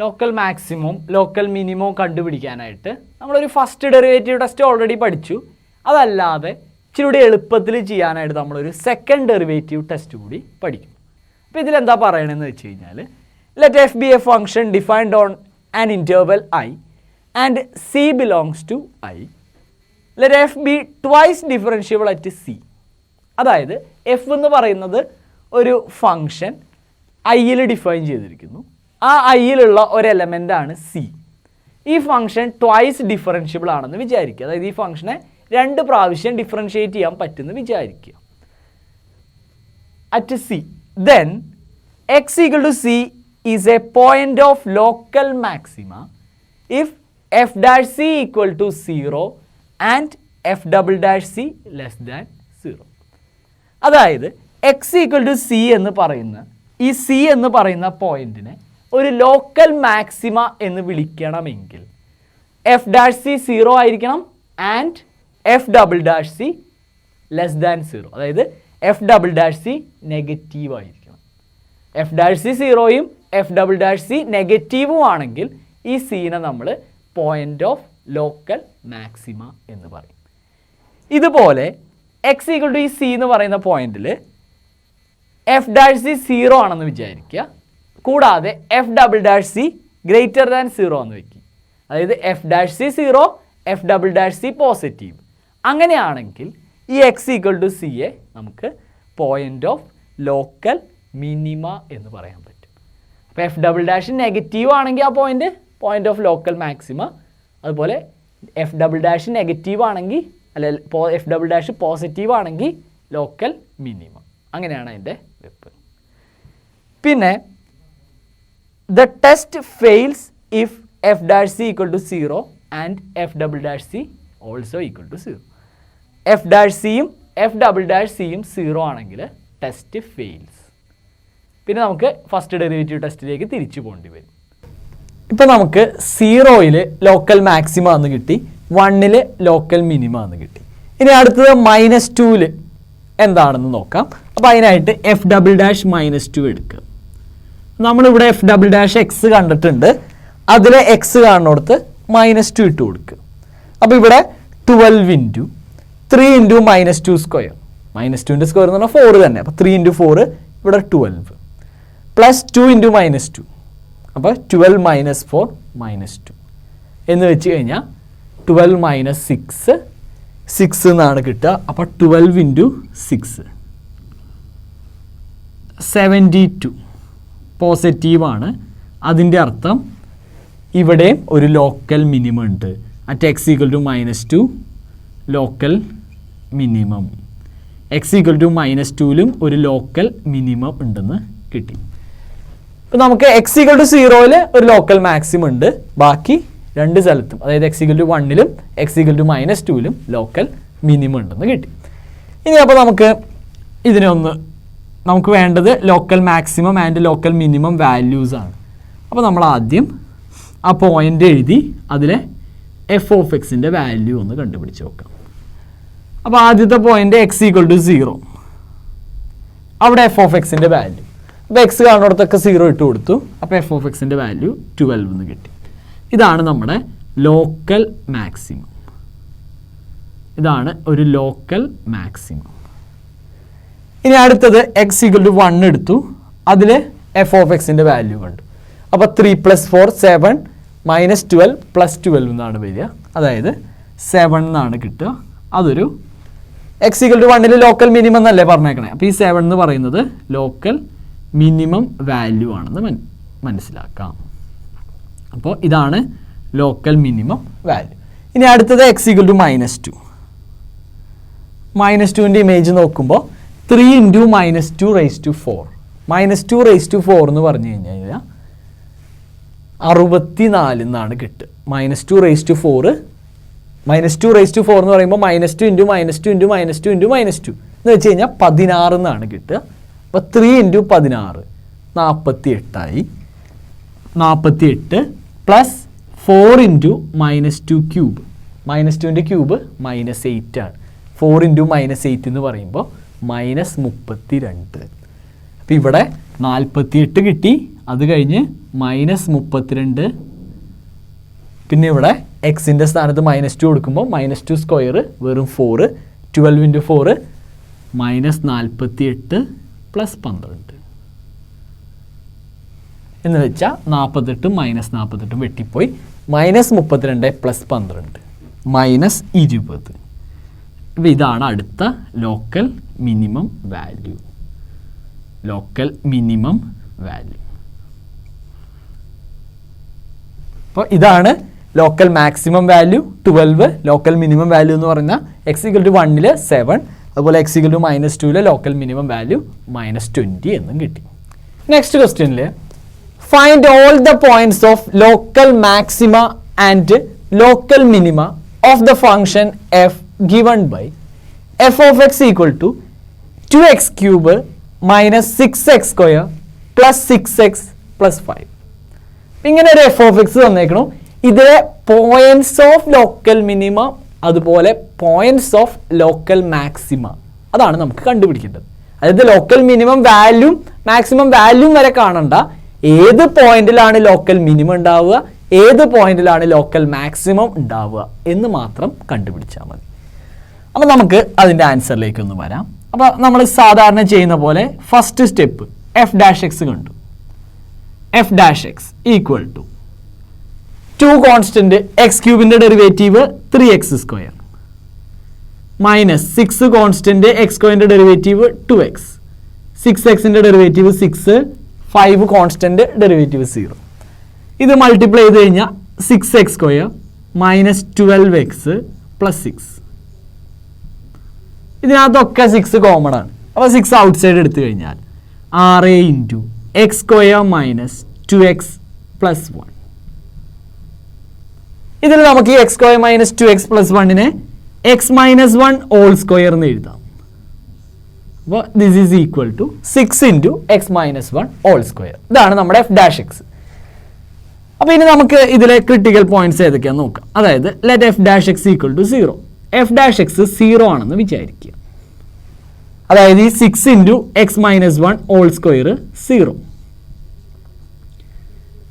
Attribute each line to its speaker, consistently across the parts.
Speaker 1: Local maximum local minimum കണ്ടുപിടിക്കാനായിട്ട് നമ്മളൊരു first derivative test already പഠിച്ചു. അതല്ലാതെ ഇച്ചിരി എളുപ്പത്തിൽ ചെയ്യാനായിട്ട് നമ്മളൊരു സെക്കൻഡ് ഡെറിവേറ്റീവ് ടെസ്റ്റ് കൂടി പഠിക്കും. അപ്പോൾ ഇതിലെന്താ പറയണമെന്ന് വെച്ച് കഴിഞ്ഞാൽ, let f be a function defined on an interval I and c belongs to I, let f be twice differentiable at c. അതായത് എഫ് എന്ന് പറയുന്നത് ഒരു ഫംഗ്ഷൻ ഐയിൽ ഡിഫൈൻ ചെയ്തിരിക്കുന്നു. ആ ഐയിലുള്ള ഒരു എലമെൻ്റാണ് സി. ഈ ഫംഗ്ഷൻ ട്വൈസ് ഡിഫറൻഷ്യബിൾ ആണെന്ന് വിചാരിക്കുക. അതായത് ഈ ഫംഗ്ഷനെ 2 പ്രാവശ്യം ഡിഫറൻഷ്യേറ്റ് ചെയ്യാൻ പറ്റുമെന്ന് വിചാരിക്കുക at c. Then x equal to c is a point of local maxima if f dash c equal to 0 and F double dash C less than 0. അതായത് എക്സ് ഈക്വൽ ടു സി എന്ന് പറയുന്ന ഈ C എന്ന് പറയുന്ന പോയിന്റിനെ ഒരു local maxima എന്ന് വിളിക്കണമെങ്കിൽ F dash C 0 ആയിരിക്കണം and F double dash C less than 0. അതായത് F double dash C negative ആയിരിക്കണം. എഫ് ഡാഷ് സി 0യും എഫ് ഡബിൾ ഡാഷ് സി നെഗറ്റീവും ആണെങ്കിൽ ഈ സീനെ നമ്മൾ പോയിന്റ് ഓഫ് ലോക്കൽ മാക്സിമ എന്ന് പറയും. ഇതുപോലെ എക്സ് ഈക്വൽ ടു ഈ സി എന്ന് പറയുന്ന പോയിന്റിൽ എഫ് ഡാഷ് സി 0 ആണെന്ന് വിചാരിക്കുക. കൂടാതെ F double dash C greater than 0 എന്ന് വയ്ക്കും. അതായത് F dash C 0, F double dash C positive. അങ്ങനെയാണെങ്കിൽ ഈ എക്സ് ഈക്വൽ ടു സിയെ നമുക്ക് പോയിന്റ് ഓഫ് ലോക്കൽ മിനിമ എന്ന് പറയാൻ പറ്റും. അപ്പോൾ എഫ് ഡബിൾ ഡാഷ് നെഗറ്റീവ് ആണെങ്കിൽ ആ പോയിന്റ് ഓഫ് ലോക്കൽ മാക്സിമ. അതുപോലെ എഫ് ഡബിൾ ഡാഷ് നെഗറ്റീവ് ആണെങ്കിൽ എഫ് ഡബിൾ ഡാഷ് പോസിറ്റീവ് ആണെങ്കിൽ ലോക്കൽ മിനിമം. അങ്ങനെയാണ് അതിൻ്റെ വെപ്പ്. പിന്നെ the test fails if f dash c equal to 0 and F double dash c also equal to 0. F dash സിയും f double dash സിയും 0 ആണെങ്കിൽ test fails. പിന്നെ നമുക്ക് ഫസ്റ്റ് ഡെറിവേറ്റീവ് ടെസ്റ്റിലേക്ക് തിരിച്ചു പോകേണ്ടി വരും. ഇപ്പോൾ നമുക്ക് 0ൽ ലോക്കൽ മാക്സിമം എന്ന് കിട്ടി, 1ൽ ലോക്കൽ മിനിമം എന്ന് കിട്ടി. ഇനി അടുത്തത് -2ൽ എന്താണെന്ന് നോക്കാം. അപ്പോൾ അതിനായിട്ട് എഫ് ഡബിൾ ഡാഷ് -2 എടുക്കുക. നമ്മളിവിടെ എഫ് ഡബിൾ ഡാഷ് എക്സ് കണ്ടിട്ടുണ്ട്. അതിൽ എക്സ് കാണുന്നിടത്ത് -2 ഇട്ട് കൊടുക്കുക. അപ്പോൾ ഇവിടെ 12 ഇൻറ്റു 3 ഇൻറ്റു -2 സ്ക്വയർ. -2ൻ്റെ സ്ക്വയർ എന്ന് പറഞ്ഞാൽ 4 തന്നെ. അപ്പോൾ 3 ഇൻറ്റു 4 ഇവിടെ 12 പ്ലസ് 2 ഇൻറ്റു -2. അപ്പോൾ 12 - 4 -2 എന്ന് വെച്ച് കഴിഞ്ഞാൽ 12 - 6 എന്നാണ് കിട്ടുക. അപ്പോൾ 12 ഇൻറ്റു 6 72 പോസിറ്റീവാണ്. അതിൻ്റെ അർത്ഥം ഇവിടെയും ഒരു ലോക്കൽ മിനിമം ഉണ്ട്. At X equal to -2 local minimum. X equal to -2ലും ഒരു ലോക്കൽ മിനിമം ഉണ്ടെന്ന് കിട്ടി. ഇപ്പം നമുക്ക് എക്സ് ഈക്വൽ ടു 0ൽ ഒരു ലോക്കൽ മാക്സിമം ഉണ്ട്. ബാക്കി 2 സ്ഥലത്തും, അതായത് എക്സ് ഈക്വൽ ടു 1ലും എക്സ് ഈക്വൽ ടു -2ലും ലോക്കൽ മിനിമം ഉണ്ടെന്ന് കിട്ടി. ഇനി അപ്പോൾ നമുക്ക് വേണ്ടത് local maximum and local minimum values ആണ്. അപ്പോൾ നമ്മൾ ആദ്യം ആ പോയിന്റ് എഴുതി അതിലെ എഫ് ഓഫ് എക്സിൻ്റെ വാല്യൂ ഒന്ന് കണ്ടുപിടിച്ച് നോക്കാം. അപ്പോൾ ആദ്യത്തെ പോയിന്റ് എക്സ് ഈക്വൽ ടു 0, അവിടെ എഫ് ഓഫ് എക്സിൻ്റെ വാല്യൂ. അപ്പോൾ എക്സ് കാണുന്നിടത്തൊക്കെ 0 ഇട്ട് കൊടുത്തു. അപ്പോൾ എഫ് ഓഫ് എക്സിൻ്റെ വാല്യൂ 12 എന്ന് കിട്ടി. ഇതാണ് നമ്മുടെ ലോക്കൽ മാക്സിമം. ഇതാണ് ഒരു ലോക്കൽ മാക്സിമം. ഇനി അടുത്തത് എക്സ് ഈക്വൽ ടു 1 എടുത്തു. അതിൽ എഫ് ഓഫ് എക്സിൻ്റെ വാല്യൂ കണ്ടു. അപ്പോൾ 3 + 4 7 -12 + 12 എന്നാണ് വരിക. അതായത് 7 എന്നാണ് കിട്ടുക. അതൊരു എക്സ് ഈക്വൽ ടു 1ൽ ലോക്കൽ മിനിമം എന്നല്ലേ പറഞ്ഞേക്കണേ. അപ്പോൾ ഈ 7 എന്ന് പറയുന്നത് ലോക്കൽ മിനിമം വാല്യൂ ആണെന്ന് മനസ്സിലാക്കാം. അപ്പോൾ ഇതാണ് ലോക്കൽ മിനിമം വാല്യൂ. ഇനി അടുത്തത് എക്സ് ഈക്വൽ ടു -2. -2ൻ്റെ ഇമേജ് നോക്കുമ്പോൾ 3 into -2 raise to 4. -2 raise to 4 എന്ന് പറഞ്ഞു കഴിഞ്ഞാൽ 64 എന്നാണ് കിട്ടുക. -2 റേസ് ടു 4 എന്ന് പറയുമ്പോൾ -2 ഇൻറ്റു -2 ഇൻറ്റു -2 ഇൻറ്റു -2 എന്ന് വെച്ച് കഴിഞ്ഞാൽ 16 എന്നാണ് കിട്ടുക. അപ്പോൾ 3 ഇൻറ്റു 16 48 48 പ്ലസ് 4 ഇൻറ്റു -2 ക്യൂബ്. -2ൻ്റെ ക്യൂബ് -8 ആണ്. 4 ഇൻറ്റു -8 എന്ന് പറയുമ്പോൾ -32. അപ്പോൾ ഇവിടെ 48 കിട്ടി. അത് കഴിഞ്ഞ് -32, പിന്നെ ഇവിടെ എക്സിൻ്റെ സ്ഥാനത്ത് -2 കൊടുക്കുമ്പോൾ -2 സ്ക്വയർ വെറും 4, 12 × 4 -48 + 12 എന്ന് വെച്ചാൽ 48 -48 വെട്ടിപ്പോയി, -32 + 12 -20. അപ്പോൾ ഇതാണ് അടുത്ത local minimum value. Local minimum value. അപ്പോൾ ഇതാണ് local maximum value 12, local minimum value എന്ന് പറഞ്ഞാൽ x = 1 7, അതുപോലെ x = -2 ലോക്കൽ മിനിമം വാല്യൂ -20 എന്നും കിട്ടി. നെക്സ്റ്റ് ക്വസ്റ്റ്യനിൽ find all the points of local maxima and local minima of the function f given by f of x = 2x³ - 6x² + 6x + 5. ഇങ്ങനെ ഒരു f of x തന്നേക്കണു. ഇതിലെ points of local minimum അതുപോലെ points of local maxima അതാണ് നമുക്ക് കണ്ടുപിടിക്കേണ്ടത്. അതായത് local minimum value maximum value വരെ കാണണ്ട, ഏത് പോയിന്റിലാണ് ലോക്കൽ മിനിമം ഉണ്ടാവുക, ഏത് പോയിന്റിലാണ് ലോക്കൽ മാക്സിമം ഉണ്ടാവുക എന്ന് മാത്രം കണ്ടുപിടിച്ചാൽ മതി. അപ്പോൾ നമുക്ക് അതിൻ്റെ ആൻസറിലേക്ക് ഒന്ന് വരാം. അപ്പോൾ നമ്മൾ സാധാരണ ചെയ്യുന്ന പോലെ ഫസ്റ്റ് സ്റ്റെപ്പ് f' കണ്ടു. f' = 2 constant x³ derivative 3x² -6 constant x² derivative 2x, 6x derivative 6, 5 constant derivative 0. ഇത് മൾട്ടിപ്ലൈ ചെയ്ത് കഴിഞ്ഞാൽ 6x² - 12x + 6. ഇതിനകത്തൊക്കെ 6 കോമൺ ആണ്. അപ്പോൾ 6 ഔട്ട് സൈഡ് എടുത്തു കഴിഞ്ഞാൽ 6 × x² - 2x + 1. ഇതിൽ നമുക്ക് ഈ x² - 2x + 1 x - 1 whole square എന്ന് എഴുതാം. അപ്പോൾ this is equal to 6 × x - 1 whole square. ഇതാണ് നമ്മുടെ f'. അപ്പോൾ ഇനി നമുക്ക് ഇതിലെ ക്രിട്ടിക്കൽ പോയിന്റ്സ് ഏതൊക്കെയാണെന്ന് നോക്കാം. അതായത് ലെറ്റ് f' = 0. f' 0 ആണെന്ന് വിചാരിക്കുക. അതായത് ഈ 6 × x - 1 whole square 0,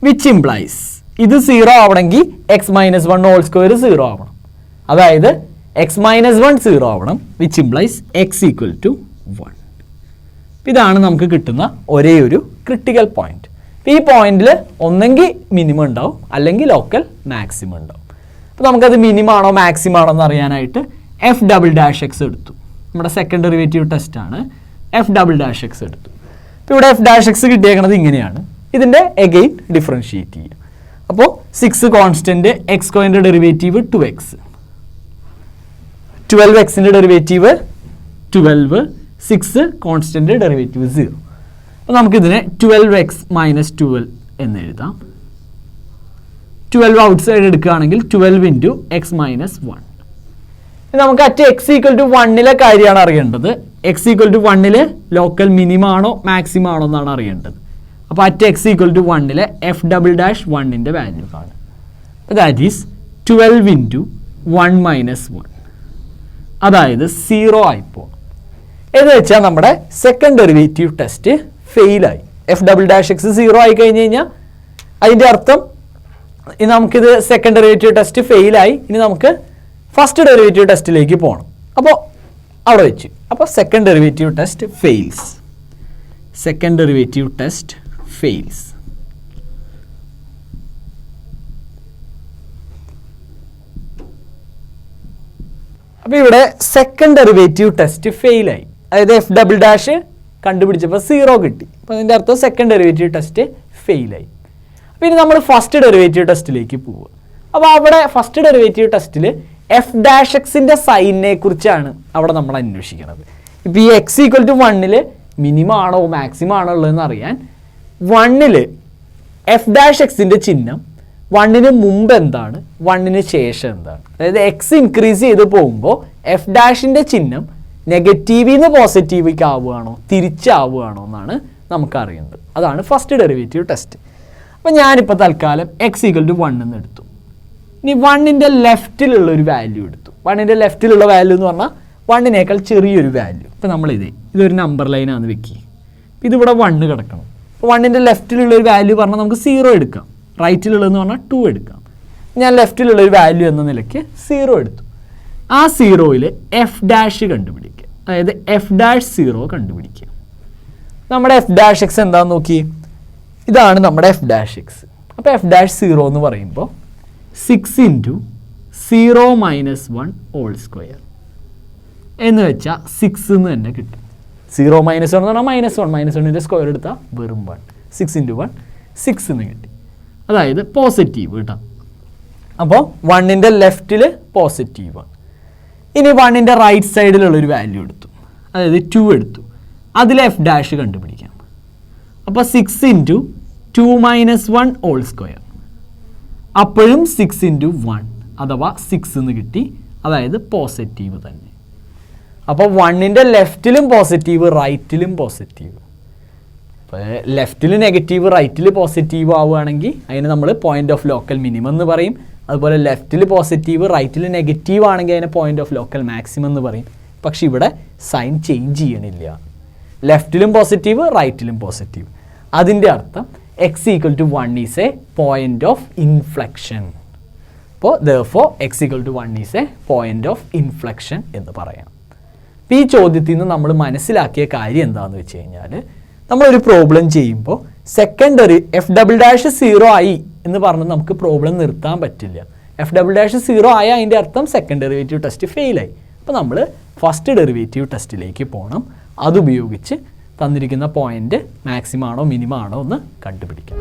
Speaker 1: which implies ഇത് 0 ആവണമെങ്കിൽ x - 1 ഹോൾ സ്ക്വയർ 0 ആവണം. അതായത് x - 1 0 ആവണം, വിച്ച് ഇംപ്ലൈസ് x = 1. ഇതാണ് നമുക്ക് കിട്ടുന്ന ഒരേ ഒരു ക്രിട്ടിക്കൽ പോയിന്റ്. ഈ പോയിന്റിൽ ഒന്നെങ്കിൽ മിനിമം ഉണ്ടാവും അല്ലെങ്കിൽ ലോക്കൽ മാക്സിമം ഉണ്ടാവും. അപ്പോൾ നമുക്കത് മിനിമം ആണോ മാക്സിമം ആണോ എന്ന് അറിയാനായിട്ട് f'' എടുത്തു. നമ്മുടെ സെക്കൻഡ് ഡെറിവേറ്റീവ് ടെസ്റ്റ് ആണ്. f'' എടുത്തു. ഇപ്പോൾ ഇവിടെ f' കിട്ടിയേക്കുന്നത് ഇങ്ങനെയാണ്. ഇതിൻ്റെ എഗെയിൻ ഡിഫറൻഷിയേറ്റ് ചെയ്യുക. അപ്പോൾ 6 constant x² derivative 2x, 12x derivative 12, 6 constant derivative 0. അപ്പോൾ നമുക്കിതിനെ 12x - 12 എന്ന് എഴുതാം. 12 ഔട്ട് സൈഡ് എടുക്കുകയാണെങ്കിൽ 12 × x - 1. നമുക്ക് അറ്റ് x = 1 കാര്യമാണ് അറിയേണ്ടത്. x = 1 ലോക്കൽ മിനിമം ആണോ മാക്സിമം ആണോ എന്നാണ് അറിയേണ്ടത്. അപ്പോൾ അറ്റ് x = 1 f'' 1ൻ്റെ വാല്യൂ കാണും. ദാറ്റ് ഈസ് 12 × 1 - 1, അതായത് 0 ആയിപ്പോൾ. എന്ന് വെച്ചാൽ നമ്മുടെ സെക്കൻഡ് ഡെറിവേറ്റീവ് ടെസ്റ്റ് ഫെയിലായി. f'' 0 ആയി കഴിഞ്ഞ് കഴിഞ്ഞാൽ അതിൻ്റെ അർത്ഥം നമുക്കിത് സെക്കൻഡ് ഡെറിവേറ്റീവ് ടെസ്റ്റ് ഫെയിലായി. ഇനി നമുക്ക് ഫസ്റ്റ് ഡെറിവേറ്റീവ് ടെസ്റ്റിലേക്ക് പോകണം. അപ്പോൾ അവിടെ വെച്ച് അപ്പോൾ second derivative test fails. Second derivative test fails. അപ്പോൾ ഇവിടെ സെക്കൻഡ് ഡെറിവേറ്റീവ് ടെസ്റ്റ് ഫെയിലായി. അതായത് f'' കണ്ടുപിടിച്ചപ്പോൾ 0 കിട്ടി. അപ്പോൾ അതിൻ്റെ അർത്ഥം സെക്കൻഡ് ഡെറിവേറ്റീവ് ടെസ്റ്റ് ഫെയിലായി. അപ്പോൾ ഇനി നമ്മൾ ഫസ്റ്റ് ഡെറിവേറ്റീവ് ടെസ്റ്റിലേക്ക് പോവുക. അപ്പോൾ അവിടെ ഫസ്റ്റ് ഡെറിവേറ്റീവ് ടെസ്റ്റിൽ f''ന്റെ സൈനിനെ കുറിച്ചാണ് അവിടെ നമ്മൾ അന്വേഷിക്കുന്നത്. ഇപ്പോൾ ഈ x = 1 മിനിമം ആണോ മാക്സിമം ആണോ ഉള്ളതെന്ന് അറിയാൻ 1 f''ന്റെ ചിഹ്നം 1 മുമ്പ് എന്താണ്, 1 ശേഷം എന്താണ്. അതായത് x ഇൻക്രീസ് ചെയ്ത് പോകുമ്പോൾ f''ന്റെ ചിഹ്നം നെഗറ്റീവിൽ നിന്ന് പോസിറ്റീവിലേക്ക് ആവുകയാണോ തിരിച്ചാവുകയാണോ എന്നാണ് നമുക്കറിയേണ്ടത്. അതാണ് ഫസ്റ്റ് ഡെറിവേറ്റീവ് ടെസ്റ്റ്. അപ്പോൾ ഞാനിപ്പോൾ തൽക്കാലം x = 1 എന്ന് എടുത്തു. ഇനി 1ൻ്റെ ലെഫ്റ്റിലുള്ള ഒരു വാല്യൂ എടുത്തു. 1ൻ്റെ ലെഫ്റ്റിലുള്ള വാല്യൂ എന്ന് പറഞ്ഞാൽ 1നേക്കാൾ ചെറിയൊരു വാല്യൂ. ഇപ്പോൾ ഇതൊരു നമ്പർ ലൈനാണെന്ന് വെക്കുക. ഇതിവിടെ 1 കിടക്കണം. 1ൻ്റെ ലെഫ്റ്റിലുള്ള ഒരു വാല്യൂ പറഞ്ഞാൽ നമുക്ക് 0 എടുക്കാം, റൈറ്റിലുള്ളതെന്ന് പറഞ്ഞാൽ 2 എടുക്കാം. ഞാൻ ലെഫ്റ്റിലുള്ള ഒരു വാല്യൂ എന്ന നിലയ്ക്ക് 0 എടുത്തു. ആ 0യിൽ എഫ് ഡാഷ് കണ്ടുപിടിക്കുക, അതായത് f'0 കണ്ടുപിടിക്കുക. നമ്മുടെ f'(x) എന്താണെന്ന് നോക്കി, ഇതാണ് നമ്മുടെ f'(x). അപ്പോൾ f'(0) എന്ന് പറയുമ്പോൾ 6 × 0 - 1 ഹോൾ സ്ക്വയർ എന്ന് വെച്ചാൽ 6 എന്ന് തന്നെ കിട്ടും. 0 - 1 എന്ന് പറഞ്ഞാൽ -1, -1ൻ്റെ സ്ക്വയർ എടുത്താൽ വെറും 1. 6 × 1 6 എന്ന് കിട്ടി, അതായത് പോസിറ്റീവ് കേട്ടോ. അപ്പോൾ 1ൻ്റെ ലെഫ്റ്റിൽ പോസിറ്റീവ്. ഇനി 1ൻ്റെ റൈറ്റ് സൈഡിലുള്ളൊരു വാല്യൂ എടുത്തു, അതായത് 2 എടുത്തു. അതിൽ f' കണ്ടുപിടിക്കാം. അപ്പോൾ 6 × 2 - 1 ഹോൾ സ്ക്വയർ, അപ്പോഴും 6 × 1 അഥവാ 6 എന്ന് കിട്ടി, അതായത് പോസിറ്റീവ് തന്നെ. അപ്പോൾ 1ൻ്റെ ലെഫ്റ്റിലും പോസിറ്റീവ്, റൈറ്റിലും പോസിറ്റീവ്. അപ്പോൾ ലെഫ്റ്റിൽ നെഗറ്റീവ്, റൈറ്റിൽ പോസിറ്റീവ് ആവുകയാണെങ്കിൽ അതിന് നമ്മൾ പോയിന്റ് ഓഫ് ലോക്കൽ മിനിമം എന്ന് പറയും. അതുപോലെ ലെഫ്റ്റിൽ പോസിറ്റീവ്, റൈറ്റിൽ നെഗറ്റീവ് ആണെങ്കിൽ അതിനെ പോയിന്റ് ഓഫ് ലോക്കൽ മാക്സിമം എന്ന് പറയും. പക്ഷെ ഇവിടെ സൈൻ ചേഞ്ച് ചെയ്യണില്ല, ലെഫ്റ്റിലും പോസിറ്റീവ്, റൈറ്റിലും പോസിറ്റീവ്. അതിൻ്റെ അർത്ഥം x = 1 is a point of inflection. അപ്പോൾ therefore x = 1 is a point of inflection എന്ന് പറയാം. അപ്പോൾ ഈ ചോദ്യത്തിൽ നിന്ന് നമ്മൾ മനസ്സിലാക്കിയ കാര്യം എന്താണെന്ന് വെച്ച് കഴിഞ്ഞാൽ, നമ്മളൊരു പ്രോബ്ലം ചെയ്യുമ്പോൾ സെക്കൻഡറി f'(0) ആയി എന്ന് പറഞ്ഞ് നമുക്ക് പ്രോബ്ലം നിർത്താൻ പറ്റില്ല. f'(0) ആയ അതിൻ്റെ അർത്ഥം സെക്കൻഡ് ഡെറിവേറ്റീവ് ടെസ്റ്റ് ഫെയിലായി. അപ്പോൾ നമ്മൾ ഫസ്റ്റ് ഡെറിവേറ്റീവ് ടെസ്റ്റിലേക്ക് പോകണം. അതുപയോഗിച്ച് തന്നിരിക്കുന്ന പോയിന്റ് മാക്സിമം ആണോ മിനിമം ആണോ എന്ന് കണ്ടുപിടിക്കാം.